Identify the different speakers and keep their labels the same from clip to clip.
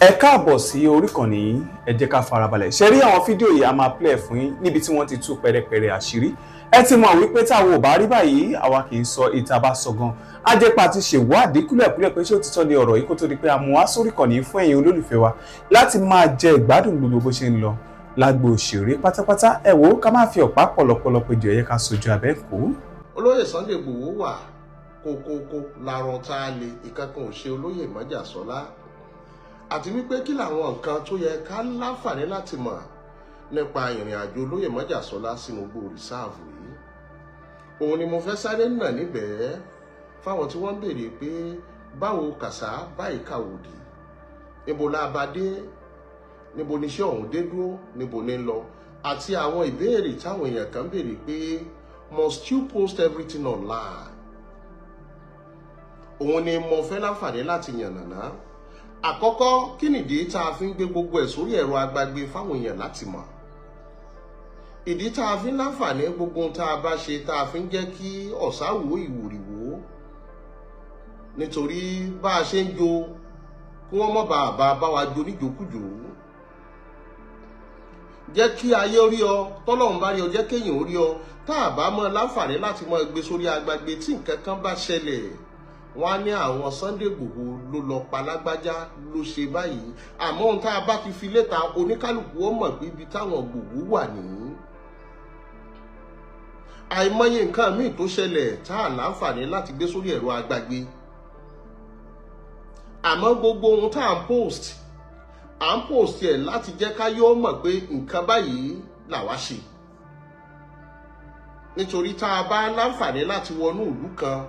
Speaker 1: Ẹ káàbọ̀ sí orí ìkànnì yìí, ẹ jẹ́ ká farabalẹ̀. Ṣé rí àwọn fídíò yìí a máa play fún yín níbi tí wọ́n ti tú pẹrẹpẹrẹ àṣírí. Ẹ ti mọ̀ wípé táwọn ò bá rí báyìí, àwa kì í sọ ìta bá sọ gan. Ajẹ́pà ti ṣèwádìí kúlẹ̀kúlẹ̀ pé ṣé òtítọ́ ni ọ̀rọ̀ yìí kó tó di pé a mú wá sórí ìkànnì yìí fún ẹ̀yin olólùfẹ́ wa láti máa jẹ ìgbádùn gbogbo bó ṣe ń lọ lágbo òṣèré pátápátá. Ẹ wò ó ká má fi ọ̀pá pọ̀lọpọ̀lọ péjọ ẹ̀yẹ ká sojú abẹ́ kó.
Speaker 2: Olóyè Sunday Igboho wà kókókó larọ tá a lè ìkankan ò ṣe olóyè Májàsọ́lá àti wípé kí làwọn nǹkan tó yẹ ká láǹfààní láti mọ̀ nípa ìrìn àjò olóyè Májàsọ́lá sínú igbó rìsáàfù yìí. Òun ni mo fẹ́ sáré nà níbẹ̀ fáwọn tí wọ́n ń béèrè pé báwo kàṣá báyìí kàwòdì, níbo la bá dé, níbo ni iṣẹ́ ọ̀hún dé dúró, níbo ni ń lọ, àti àwọn ìbéèrè táwọn èèyàn kan béèrè pé must you post everything online? Òun ni mo fẹ́ láǹfààní láti yànnàná. Àkọ́kọ́, kí nìdí tá a fi ń gbé gbogbo ẹ̀ sórí ẹ̀rọ agbágbé fáwọn èèyàn láti mọ̀? Ìdí tá a fi ń láǹfààní gbogbo tá a bá ṣe tá a fi ń jẹ́ kí ọ̀sá wo ìwòrìwò, nítorí bá a ṣe ń jó kí wọ́n mọ̀ bá wa jó níjókújò. Jẹ́ kí ayé rí ọ, tọ́lọ́run bá rí ọ, jẹ́ kéèyàn ó rí ọ. Tá a bá mọ̀ láǹfààní láti mọ̀ gbé sórí agbágbé tí nǹkan kan bá ṣẹlẹ̀, wọ́n á ní àwọn Sunday Igboho ló lọ pa lágbájá ló ṣe báyìí. Àmọ́ ohun tá a bá ti fi léta oníkálùkù ó mọ̀ pé ibi táwọn Igboho wà nìyí. Àìmọye nǹkan míì tó ṣẹlẹ̀ tá a láǹfààní láti gbé sórí ẹ̀rọ agbágbé. Àmọ́ gbogbo ohun tá à ń post ẹ̀ láti jẹ́ ká yóò mọ̀ pé nǹkan báyìí làwa ṣe. Nítorí tá a bá láǹfààní láti wọnú ìlú kan,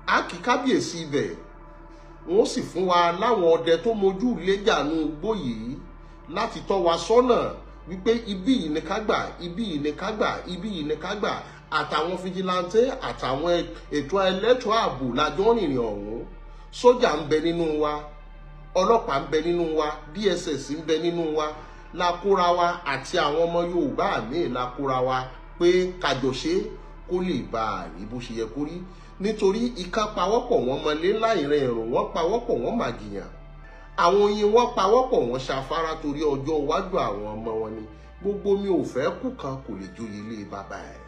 Speaker 2: a kì kábíyèsí ibẹ̀, wọ́n sì fún wa láwọn ọdẹ tó mojú léjànú igbó yìí láti tọ́ wa sọ́nà wípé ibí yìí ni ká gbà, ibí yìí ni ká gbà, ibí yìí ni ká gbà. Àtàwọn fijilantẹ́ àtàwọn ètò ẹlẹ́tọ̀ọ́ ààbò lájọ́ rìnrìn ọ̀hún. Sójà ń bẹ nínú wa, ọlọ́pàá ń bẹ nínú wa, DSS ń bẹ nínú wa, lakóra wa àti àwọn ọmọ Yorùbá míì lakóra wa pé kàjọṣe kó lè bá a rí bó ṣe yẹ kó rí. Nítorí ìka pawọ́pọ̀ wọn mọlé láìrìn ẹ̀rùn, wọ́n pawọ́pọ̀ wọn màgìyàn, àwọn oyin wọ́n pawọ́pọ̀ wọn ṣàfárá torí ọjọ́ iwájú àwọn ọmọ wọn ni. Gbogbo mi ò fẹ́ kú kan kò lè joyè ilé bàbá ẹ̀.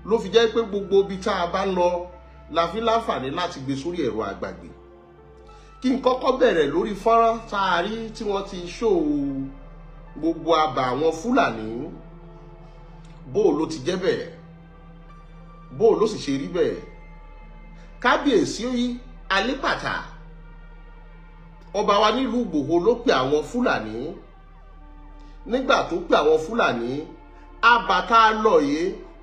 Speaker 2: Ló fi jẹ́ pé gbogbo ibi tá a bá ń lọ la fi láǹfààní láti gbé sórí ẹ̀rọ àgbàgbé. Kí n kọ́kọ́ bẹ̀rẹ̀ lórí fọ́nrán tá a rí tí wọ́n ti ṣòwò gbogbo àbà àwọn Fúlàní. Bó ló ti jẹ́ bẹ́ẹ̀, bó ló sì ṣe rí bẹ́ẹ̀. Kábíyèsí Alípàtà ọba wa nílùú Ìgbòho ló pe àwọn Fúlàní. Nígbà tó pe àwọn Fúlàní, àbàtà lọ́yẹ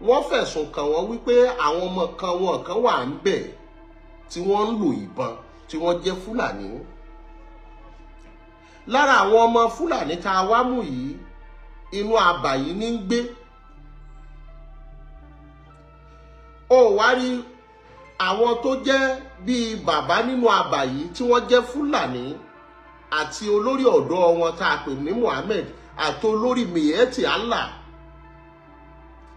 Speaker 2: wọ́n fẹ̀sùn kàn wọ́n wípé àwọn ọmọ kan wà ń bẹ̀ tí wọ́n ń lò ìbọn tí wọ́n jẹ́ Fúlàní. Lára àwọn ọmọ Fúlàní tá a wá mú yìí, inú àbà yìí ní ń gbé. Ó wá rí àwọn tó jẹ́ bíi bàbá nínú àbà yìí tí wọ́n jẹ́ Fúlàní àti olórí ọ̀dọ́ wọn tá a pè ní Muhammed àti olórí Miyetti Allah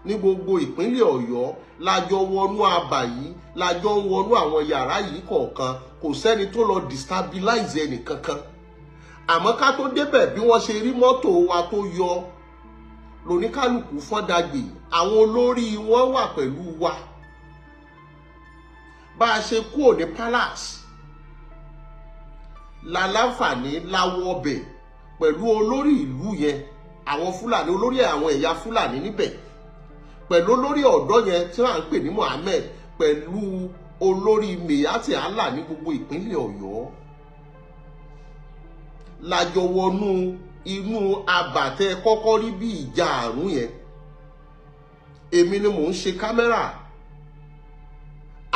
Speaker 2: ní gbogbo ìpínlẹ̀ Ọ̀yọ́ lájọ wọnú àbà yìí, lájọ ń wọnú àwọn yàrá yìí kọ̀ọ̀kan. Kò sẹ́ni tó lọ destabilize ẹnì kankan. Àmọ́ ká tó débẹ̀, bí wọ́n ṣe rí mọ́tò wa tó yọ lóníkálùkù fọ́dàgbé, àwọn olórí wọn wà pẹ̀lú wa. Bá a ṣe kúrò ní palace la láǹfààní láwọ ọbẹ̀ pẹ̀lú olórí ìlú yẹn, àwọn Fúlàní, olórí àwọn ẹ̀yà Fúlàní níbẹ̀, pẹ̀lú olórí ọ̀dọ́ yẹn tí wọ́n ń pè ní Muhammed, pẹ̀lú olórí Miyetti Allah ní gbogbo ìpínlẹ̀ Ọ̀yọ́. Lájọ wọnú inú àbàtẹ kọ́kọ́ rí bí ìjà àrùn yẹn. Èmi ni mò ń ṣe kámẹ́rà,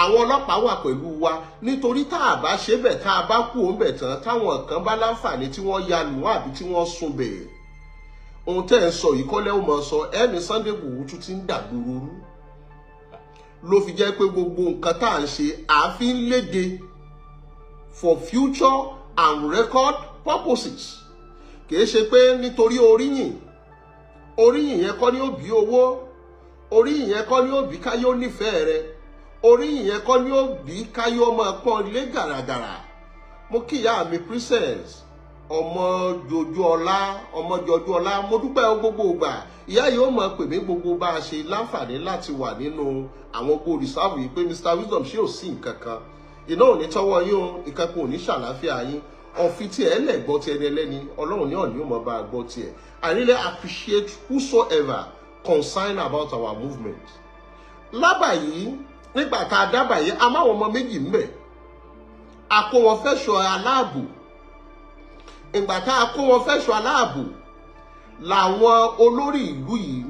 Speaker 2: àwọn ọlọ́pàá wà pẹ̀lú wa. Nítorí tá a bá ṣe bẹ̀, tá a bá kú òun bẹ̀ tán, táwọn kan bá láǹfààní tí wọ́n ya lù àbí tí wọ́n sùn bẹ̀, ohun tẹ́ ẹ̀ ń sọ yìí kọ́lẹ́ ò mọ̀ sọ, ẹni Sunday Igboho tún ti ń dàgbòrò rú. Ló fi jẹ́ pé gbogbo nǹkan tá à ń ṣe àfi ń léde for future and record purposes. Kìí ṣe pé nítorí oríyìn yẹn kọ́ ní ó bí owó, oríyìn yẹn kọ́ ní ó bí káyé ó nífẹ̀ẹ́ rẹ, oríyìn yẹn kọ́ ní ó bí káyé ó máa pọ́n ilé gàràgàrà. mo kí ìyá mi princess ọmọ jọjú ọlá mo dúpẹ́ gbogbo ìgbà ìyá yìí ó mọ̀ pè mí gbogbo bá a ṣe láǹfààní láti wà nínú àwọn gold reserve yìí pé Mr Wisdom ṣé ò sí nǹkan kan iná ò ní tọ́wọ́ yín o nǹkan kan ò ní ṣàlàáfíà yín ọ̀fi tí ẹ lẹ̀ gbọ́ ti ẹni ẹlẹ́ni ọlọ́run ní ọ̀ní ò mọ̀ bá a gbọ́ tiẹ̀. I really appreciate whosoever concerned about our movement. Lábà yìí nígbà tá a dábàá yìí a máa wọ ọmọ méjì ń bẹ̀ a kó wọn fẹ́ ṣọ́ aláàbò ìgbà tá a kó wọn fẹ́ ṣọ́ aláàbò làwọn olórí ìlú yìí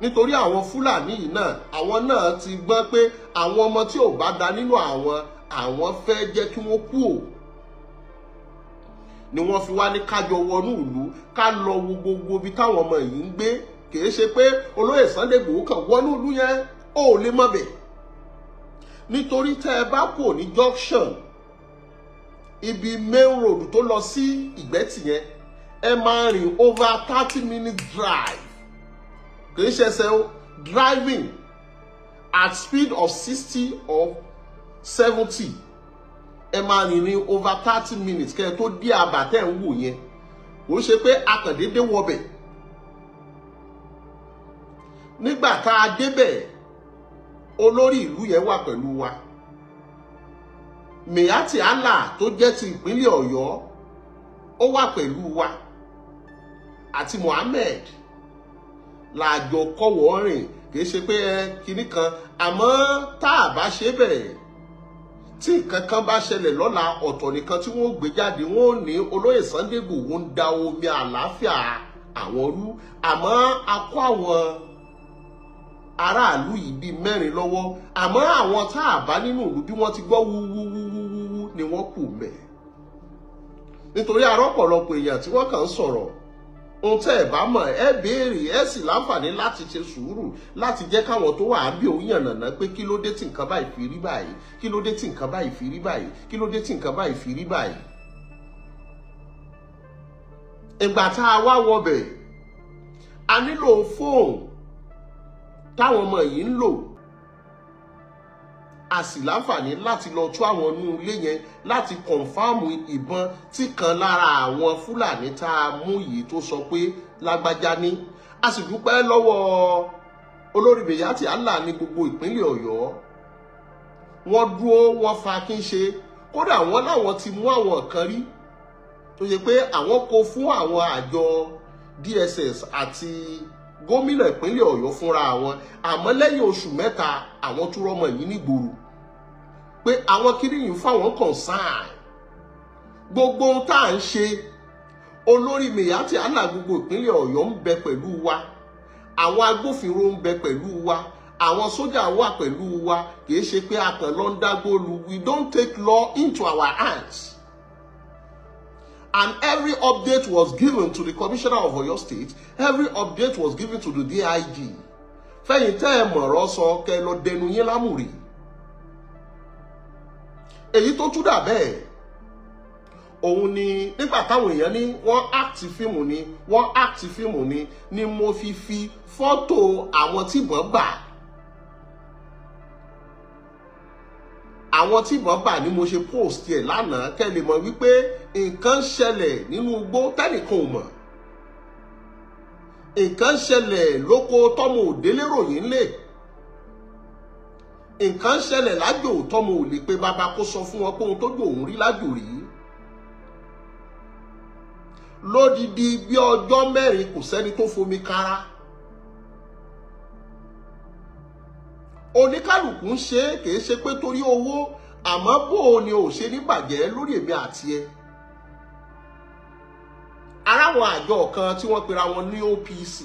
Speaker 2: nítorí àwọn Fúlàní yìí náà àwọn náà ti gbọ́ pé àwọn ọmọ tí ò bá da nínú àwọn fẹ́ jẹ́ kí wọ́n kú ò ni wọ́n fi wá ní kájọ wọnú ìlú ká lọ wo gbogbo ibi táwọn ọmọ yìí ń gbé kìí ṣe pé olóyè Sunday Igboho kan wọnú ìlú yẹn ó lè mọ̀ bẹ̀ nítorí tẹ́ ẹ bá kò ní junction ibi main road tó lọ sí Ìgbẹ́tì yẹn ẹ máa rìn over 30-minute drive kìí ṣe ẹsẹ̀ driving at speed of 60 or 70 ẹ máa rìn ní over 30 minutes kẹ́ ẹ tó dé àbàtẹ́ ń wò yẹn kò ṣe pé akàndéédé wọbẹ̀ nígbà tá a débẹ̀ olórí ìlú yẹn wà pẹ̀lú wa Miyetti Allah tó jẹ́ ti ìpínlẹ̀ Ọ̀yọ́ ó wà pẹ̀lú wa àti Mohammed làjọ kọ́wọ́ rìn kìí ṣe pé kinní kan àmọ́ tá a bá ṣe bẹ́ẹ̀ tí nǹkan kan bá ṣẹlẹ̀ lọ́la ọ̀tọ̀ nìkan tí wọ́n gbé jáde wọ́n ní olóyè Sunday Igboho ń da omi àlàáfíà àwọn rú àmọ́ a kó àwọn aráàlú yìí bíi 4 lọ́wọ́ àmọ́ àwọn tá a bá nínú ìlú bí wọ́n ti gbọ́ wúwúwúwú ni wọ́n kù mẹ́ nítorí arọ́pọ̀lọpọ̀ èèyàn tí wọ́n kàn ń sọ̀rọ̀ ohun tẹ́ ẹ̀ bá mọ̀ ẹ béèrè ẹ sì láǹfààní láti ṣe sùúrù láti jẹ́ káwọn tó wà á bí òun yànnàná pé kí ló dé tí nǹkan báyìí fi rí báyìí kí ló dé tí nǹkan báyìí fi rí báyìí kí ló dé tí nǹkan báyìí fi rí báyìí. ìgbà tá a wá wọbẹ̀ a nílò fóònù táwọn ọmọ yìí ń lò a sì láǹfààní láti lọ tú àwọn inú ilé yẹn láti kọ̀ǹfàmù ìbọn tí kan lára àwọn Fúlàní tá a mú yìí tó sọ pé lágbájá ní a sì dúpẹ́ lọ́wọ́ olórí Miyetti Allah ní gbogbo ìpínlẹ̀ Ọ̀yọ́ wọ́n dúró wọ́n fa kí n ṣe kódà wọ́n láwọn ti mú àwọn kan rí tó ṣe pé àwọn kó fún àwọn àjọ DSS àti gómìnà ìpínlẹ̀ Ọ̀yọ́ fúnra wọn àmọ́ lẹ́yìn oṣù 3 àwọn tún rọmọ yìí nígboro pé àwọn kiri yìí fáwọn concern gbogbo ohun tá à ń ṣe olórí Miyetti Allah gbogbo ìpínlẹ̀ Ọ̀yọ́ ń bẹ pẹ̀lú wa àwọn agbófinró ń bẹ pẹ̀lú wa àwọn sójà wà pẹ̀lú wa kìí ṣe pé a kàn lọ ń dágbólu we don't take law into our hands. And every update was given to the Commissioner of Oyo State. Every update was given to the DIG. Fẹ́yìn tẹ́ ẹ mọ̀rọ̀ sọ kẹ́ lọ dẹnu yín lámùrè. Èyí tó tún dà bẹ́ẹ̀. Òun ni nígbà táwọn èèyàn ní wọ́n act fíìmù ni mo fi fọ́tò àwọn tíbọn gbà. Àwọn tíbọn gbà ni mo ṣe post ẹ̀ lánàá kẹ́ lè mọ̀ wípé nǹkan ṣẹlẹ̀ nínú igbó tẹ́nìkan ò mọ̀ nǹkan ṣẹlẹ̀ lóko tọ́mọ òdélé ròyìn lè nǹkan ṣẹlẹ̀ lájò tọ́mọ ò lè pe bàbá kó sọ fún wọn pé ohun tó jò òun rí lájò rí lódìdí bí ọjọ́ 4 kò sẹ́ni tó fomi kára oníkálùkù ń ṣe kìí ṣe pé torí owó àmọ́ bó o ni ò ṣe ní bàjẹ́ lórí èmi àti ẹ aráwọn àjọ kan tí wọ́n pera wọn ní OPC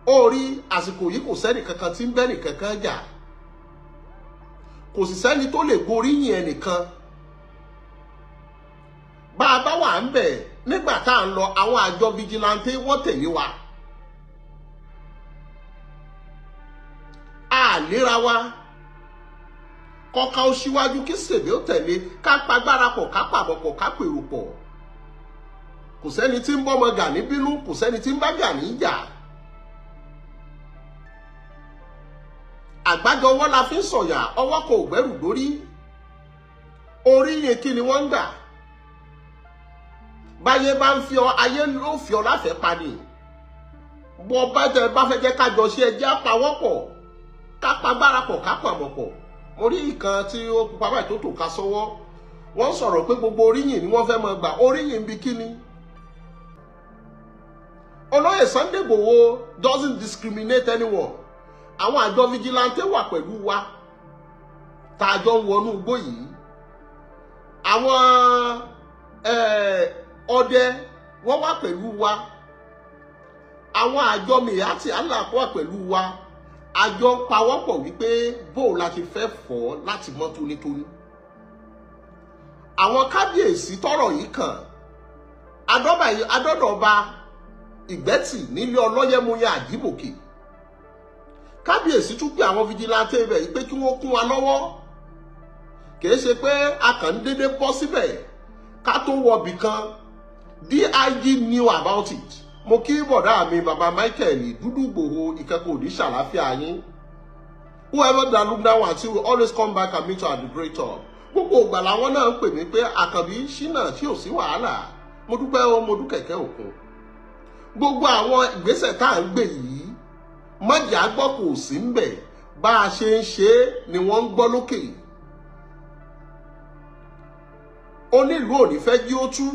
Speaker 2: ó rí àsìkò yìí kò sẹ́ni kankan tí ń bẹ́ nìkankan jà kò sì sẹ́ni tó lè gboríyìn ẹnìkan bá a bá wà ń bẹ̀ nígbà tá à ń lọ àwọn àjọ vigilante wọ́n tẹ̀lé wa àlera wa kọ́ka ó síwájú kí sèbí ó tẹ̀lé ká pagbára pọ̀ ká pàbọ̀ pọ̀ ká pèrò pọ̀ kò sẹ́ni tí ń bọ́mọ Gani bínú kò sẹ́ni tí ń bá Gani jà àgbájọ ọwọ́ la fi ń sọ̀yà ọwọ́ kò gbẹ́rù dórí oríyìn kí ni wọ́n ń gbà báyé bá ń fi ọ ayé ló fi ọ láfẹ̀ẹ́ pa ni bọ́ bá fẹ́ jẹ́ kájọ ṣe ẹjẹ́ àpawọ́pọ̀ ká pagbára pọ̀ ká pàmọ̀ pọ̀. Mo rí ìkan tí ó pupa báyìí tó tò ká sọ́wọ́ wọ́n sọ̀rọ̀ pé gbogbo oríyìn ni wọ́n fẹ́ máa gbà oríyìn bí kíni. Olóyè Sunday Igboho doesn't discriminate anyone. Àwọn àjọ vigilante wà pẹ̀lú wa tá a jọ ń wọnú igbó yìí. Àwọn ọdẹ wọ́n wà pẹ̀lú wa. Àwọn àjọ mìíràn Allah wà pẹ̀lú wa. Àjọ ń pawọ́pọ̀ wípé bó la ti fẹ́ fọ́ láti mọ́ tónítóní. Àwọn kábíyèsí tọ́rọ̀ yìí kàn adọ́dọ̀ba Ìgbẹ́tì nílé Ọlọ́yẹ̀múyẹ́ Àjíbòkè. Kábíyèsí tún pé àwọn fìjìláńtẹ́ ibẹ̀ yìí pé kí wọ́n kún wa lọ́wọ́. Kìí ṣe pé a kàn ń dédé bọ́ síbẹ̀ ká tó wọbì kan. DIG knew about it. Mo kí bọ̀dá mi bàbá Michael Dúdú Ìgbòho ìkẹ́kọ̀ọ́ òdì ṣàlàáfíà yín. Whoever that look down at you will always come back and meet you at the great top. Gbogbo ìgbà làwọn náà ń pè mí pé Àkànbí ṣínà tí ò sí wàhálà. Mo dúpẹ́ o, mo dú kẹ̀kẹ́ òkun. Gbogbo àwọn ìgbésẹ̀ tá à ń gbé yìí mọ́jà gbọ́ kò sí ń bẹ̀ bá a ṣe ń ṣe ni wọ́n ń gbọ́ lókè. Onílùú ò ní fẹ́ jí ó tú.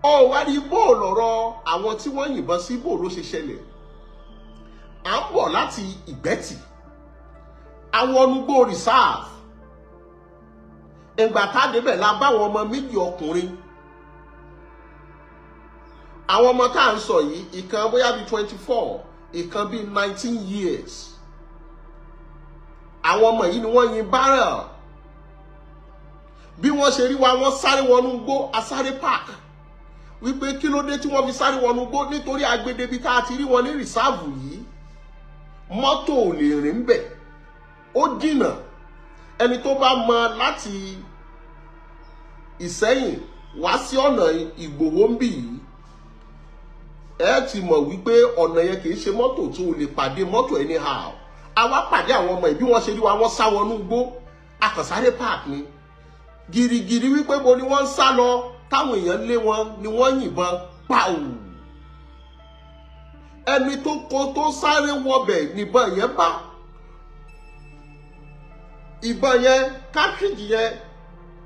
Speaker 2: Ó wá rí bó lọ̀rọ̀ àwọn tí wọ́n yìnbọn sí bó ló ṣe ṣẹlẹ̀. À ń bọ̀ láti Ìgbẹ́tì. Àwọn onugbó reserve. Ìgbà tá a débẹ̀ la bá àwọn ọmọ méjì ọkùnrin. Àwọn ọmọ tá à ń sọ yìí ìkan bóyá bíi 24 ìkan bíi 19 years. Àwọn ọmọ yìí ni wọ́n yin barrel. Bí wọ́n ṣe rí wa wọ́n sáré wọnú igbó asáré park. Wípé kí ló dé tí wọ́n fi sáré wọnú igbó nítorí agbede tá a ti rí wọn ní rìsáàvù yìí. Mọ́tò ò lè rìn bẹ̀. Ó jìnnà. Ẹni tó bá mọ láti Ìsẹ́yìn wá sí ọ̀nà Ìgbòho ń bì yìí. Ẹ ti mọ̀ wípé ọ̀nà yẹn kì í ṣe mọ́tò tó lè pàdé mọ́tò anyhow. A wá pàdé àwọn ọmọ ìbí wọn ṣe rí wa wọ́n sá wọnú igbó. Akànsáré park ni. Gìrìgìrì wípé bo ni wọ́n ń sá lọ táwọn èèyàn lé wọn ni wọ́n yìnbọn pàù. Ẹni tó sáré wọbẹ̀ níbọn yẹn bá. Ìbọn yẹn cartridge yẹn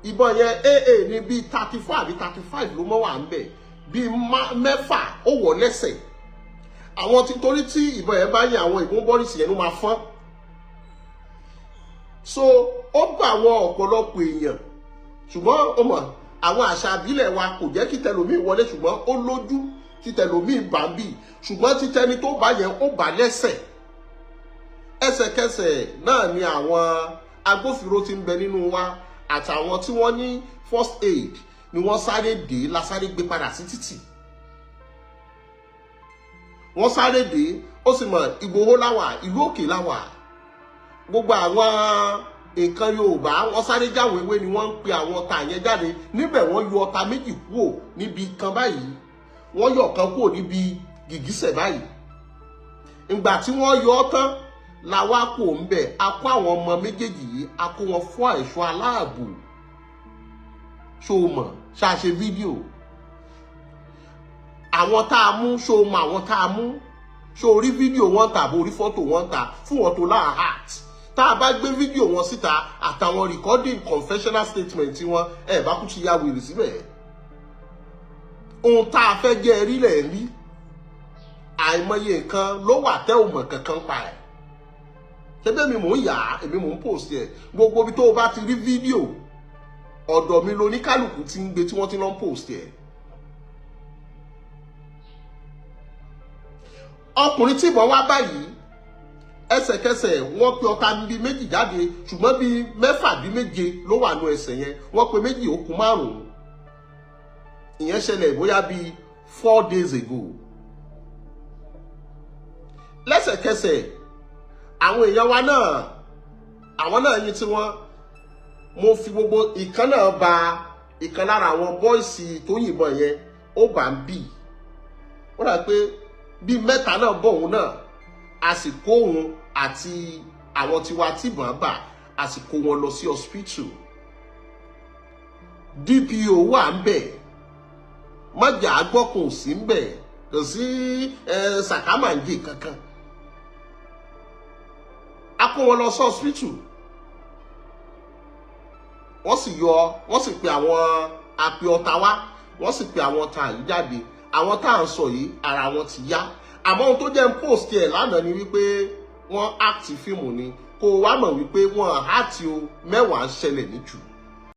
Speaker 2: ìbọn yẹn AA ní bíi 34 àbí 35 ló mọ́ wà ń bẹ̀. Bíi mẹ́fà ó wọ̀ lẹ́sẹ̀. Àwọn tí torí tí ìbọn yẹn bá yẹn àwọn ìbọn bọ́rìsì yẹn ló máa fọ́n. So ó gba àwọn ọ̀pọ̀lọpọ̀ èèyàn. Ṣùgbọ́n ó mọ̀ àwọn àṣà àbílẹ̀ wa kò jẹ́ kí tẹlòmíì wọlé ṣùgbọ́n ó lójú tí tẹlòmíì bá ń bì. Ṣùgbọ́n tí tẹni tó bá yẹn ó bá lẹ́sẹ̀. Ẹsẹ̀kẹsẹ̀ náà ni àwọn agbófinró tí ń bẹ nínú wa àtàwọn tí wọ́n ní first aid ni wọ́n sáré dé la sáré gbé padà sí títì. Wọ́n sáré dé ó sì mọ̀ Ìgbòho láwà ìlú òkè láwà. Gbogbo àwọn nǹkan Yorùbá wọ́n sáré jáwé ewé ni wọ́n ń pe àwọn ọta yẹn jáde. Níbẹ̀ wọ́n yọ ọta méjì kúrò níbi kan báyìí. Wọ́n yọ kan kúrò níbi gìgísẹ̀ báyìí. Ìgbà tí wọ́n yọ ọ́ tán la wá kó ń bẹ̀ a kó àwọn ọmọ méjèèjì yìí a kó wọn fún ẹ̀ṣọ́ aláàbò. Ṣó mọ̀ ṣàṣe fídíò. Àwọn tá a mú ṣó mọ̀ àwọn tá a mú. Ṣó orí fídíò wọn tà bó orí fọ́tò wọn tà fún wọn tó láà heart. Tá a bá gbé fídíò wọn síta àtàwọn recording confessional statement wọn ẹ bá kú ti ya wèrè síbẹ̀. Ohun tá a fẹ́ jẹ́ rí lẹ̀ rí. Àìmọye nǹkan ló wà tẹ́ ò mọ̀ kankan pa ẹ̀. Ṣébí èmi mò ń yà á èmi mò ń post ẹ̀. Gbogbo ibi tó o bá ti rí fídíò ọ̀dọ̀ mi lóníkálùkù ti ń gbé tí wọ́n ti lọ ń post ẹ̀. Ọkùnrin tí ìbọn wá báyìí ẹsẹ̀kẹsẹ̀ wọ́n pe ọta bíi méjì jáde ṣùgbọ́n bíi mẹ́fà bíi méje ló wà nù ẹsẹ̀ yẹn wọ́n pe méjì ó kù 5. Ìyẹn ṣẹlẹ̀ bóyá bíi 4 days ago. Lẹ́sẹ̀kẹsẹ̀ àwọn èèyàn wa náà àwọn náà yin tí wọ́n mo fi gbogbo ìkan náà ba ìkan lára àwọn bọ́ìsì tó yìnbọn yẹn ó bá ń bì. Ó dà pé bíi mẹ́ta náà bọ̀ òun náà a sì kó òun àti àwọn tiwa tìbọn bà a sì kó wọn lọ sí hospital. DPO wà ń bẹ̀, májà agbọ́kùn sí ń bẹ̀, kò sí sàkámàǹjì kankan. A kó wọn lọ sí hospital. Wọ́n sì pe àwọn apẹ ọ̀tá wá, wọ́n sì pe àwọn tá yìí jáde. Àwọn tá à ń sọ yìí ara wọn ti yá. Àmọ́ ohun tó jẹ́ ń post ẹ̀ lánàá ni wípé wọ́n act fíìmù ni, kó o wá mọ̀ wípé wọ́n act o, mẹ́wàá ń ṣẹlẹ̀ ní jù.